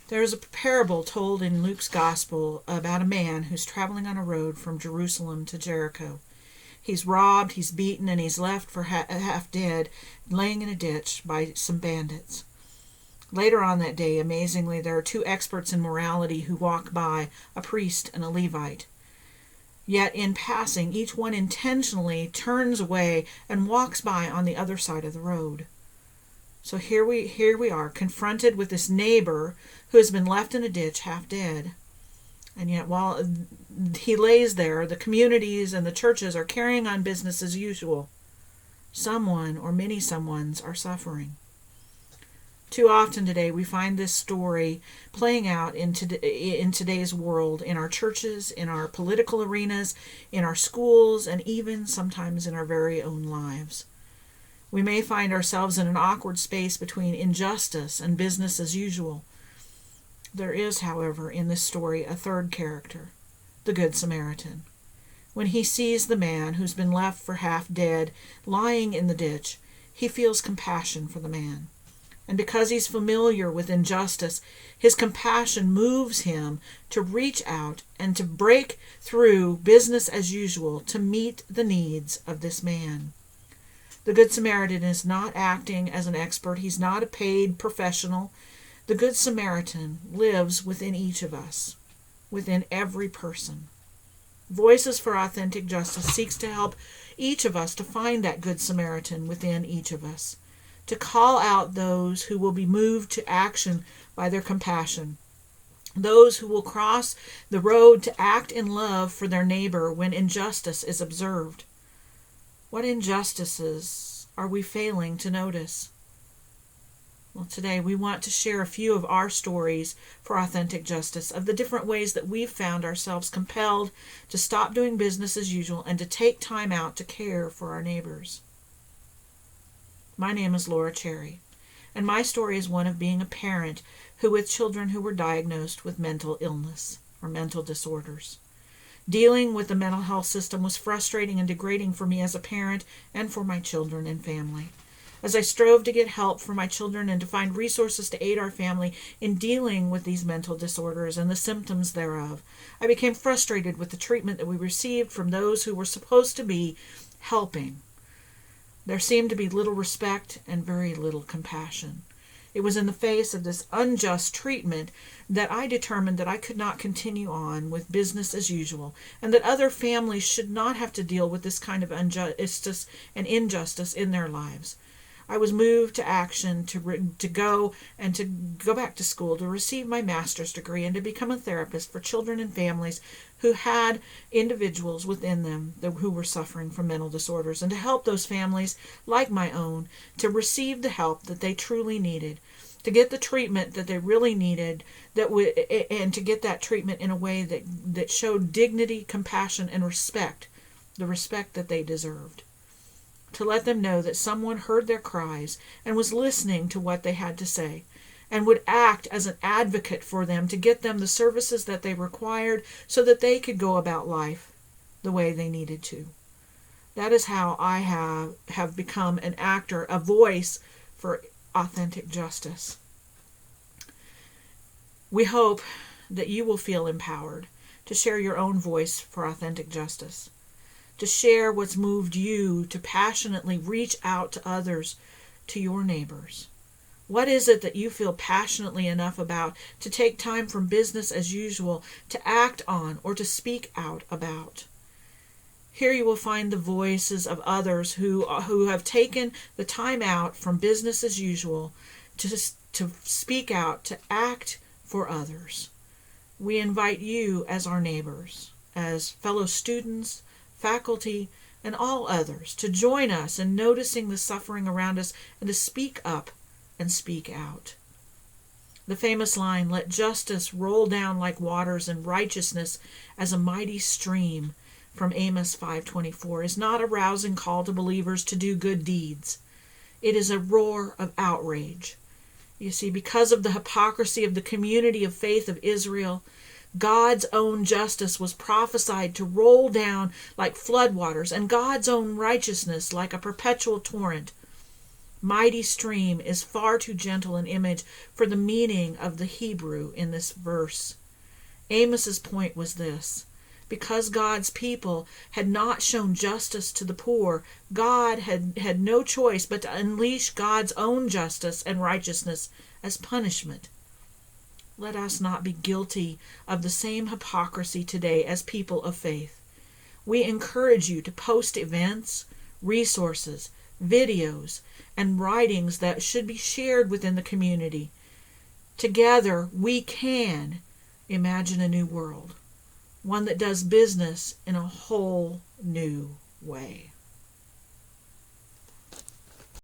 There is a parable told in Luke's Gospel about a man who's traveling on a road from Jerusalem to Jericho. He's robbed, he's beaten, and he's left for half dead, laying in a ditch by some bandits. Later on that day, amazingly, there are two experts in morality who walk by, a priest and a Levite. Yet in passing, each one intentionally turns away and walks by on the other side of the road. So here we are, confronted with this neighbor who has been left in a ditch half dead. And yet while he lays there, the communities and the churches are carrying on business as usual. Someone or many someones are suffering. Too often today we find this story playing out in today's world, in our churches, in our political arenas, in our schools, and even sometimes in our very own lives. We may find ourselves in an awkward space between injustice and business as usual. There is, however, in this story a third character, the Good Samaritan. When he sees the man who's been left for half dead lying in the ditch, he feels compassion for the man. And because he's familiar with injustice, his compassion moves him to reach out and to break through business as usual to meet the needs of this man. The Good Samaritan is not acting as an expert. He's not a paid professional. The Good Samaritan lives within each of us, within every person. Voices for Authentic Justice seeks to help each of us to find that Good Samaritan within each of us, to call out those who will be moved to action by their compassion, those who will cross the road to act in love for their neighbor when injustice is observed. What injustices are we failing to notice? Well, today we want to share a few of our stories for Authentic Justice, of the different ways that we've found ourselves compelled to stop doing business as usual and to take time out to care for our neighbors. My name is Laura Cherry, and my story is one of being a parent with children who were diagnosed with mental illness or mental disorders. Dealing with the mental health system was frustrating and degrading for me as a parent and for my children and family. As I strove to get help for my children and to find resources to aid our family in dealing with these mental disorders and the symptoms thereof, I became frustrated with the treatment that we received from those who were supposed to be helping. There seemed to be little respect and very little compassion. It was in the face of this unjust treatment that I determined that I could not continue on with business as usual, and that other families should not have to deal with this kind of injustice and injustice in their lives. I was moved to action to go back to school, to receive my master's degree, and to become a therapist for children and families who had individuals within them who were suffering from mental disorders, and to help those families, like my own, to receive the help that they truly needed, to get the treatment that they really needed, and to get that treatment in a way that showed dignity, compassion, and respect, the respect that they deserved. To let them know that someone heard their cries and was listening to what they had to say, and would act as an advocate for them to get them the services that they required so that they could go about life the way they needed to. That is how I have become an actor, a voice for Authentic Justice. We hope that you will feel empowered to share your own voice for Authentic Justice, to share what's moved you to passionately reach out to others, to your neighbors. What is it that you feel passionately enough about to take time from business as usual to act on or to speak out about? Here you will find the voices of others who have taken the time out from business as usual to speak out, to act for others. We invite you as our neighbors, as fellow students, faculty, and all others to join us in noticing the suffering around us and to speak up and speak out. The famous line, "Let justice roll down like waters and righteousness as a mighty stream," from Amos 5:24, is not a rousing call to believers to do good deeds. It is a roar of outrage. You see, because of the hypocrisy of the community of faith of Israel, God's own justice was prophesied to roll down like floodwaters, and God's own righteousness like a perpetual torrent. mighty stream is far too gentle an image for the meaning of the Hebrew in this verse. Amos's point was this: because God's people had not shown justice to the poor, God had no choice but to unleash God's own justice and righteousness as punishment. Let us not be guilty of the same hypocrisy today as people of faith. We encourage you to post events, resources, videos, and writings that should be shared within the community. Together, we can imagine a new world, one that does business in a whole new way.